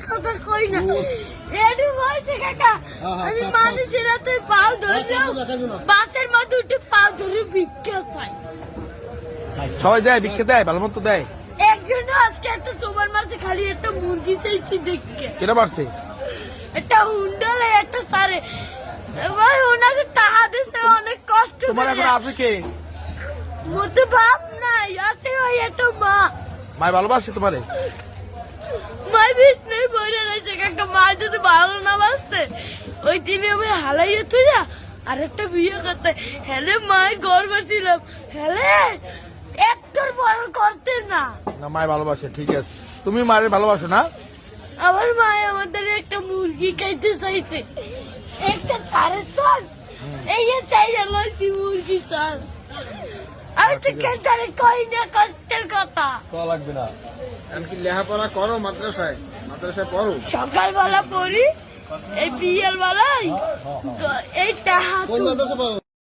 কথা কই না এডু বলছে কাকা আমি মানুষের হাতে পাও ধরলাম বাসের মধ্যে উঠে পাও ধরে ভিক্ষা চাই সবাই দেয় ভিক্ষা দেয় ভালো মতো দেয় একজন আজকে একটা সোমার মারছে খালি একটা মুরগি চাইছি দেখে কেটা মারছে একটা হুন্ডালে একটা সারে ভাই ওনাকে টাকা দিছে অনেক কষ্ট তোমার করে এখন আছে কে মতে বাপ নাই আছে ওই একটা মা মায় ভালোবাসে তোমারে মাই বিষ নেই বইরে রয়েছে কাকা মা যদি ভালো না বাসতে ওই টিভি আমি হালাইয়ে তুই যা আর একটা বিয়ে করতে হেলে মায়ের গর্ব ছিলাম হেলে একটার বড় করতে না না মায় ভালোবাসে ঠিক আছে তুমি মায়ের ভালোবাসো না আমার মায় আমাদের একটা মুরগি খাইতে চাইছে একটা সাড়ে চাল এই যে চাইলে লইছি মুরগি চাল আমি তো কেন কই না কষ্টের কথা লাগবে না এমনকি লেখাপড়া করো মাদ্রাসায় পড়ো সকালবেলা পড়ি এই বিয়ের বেলায় এই টাকা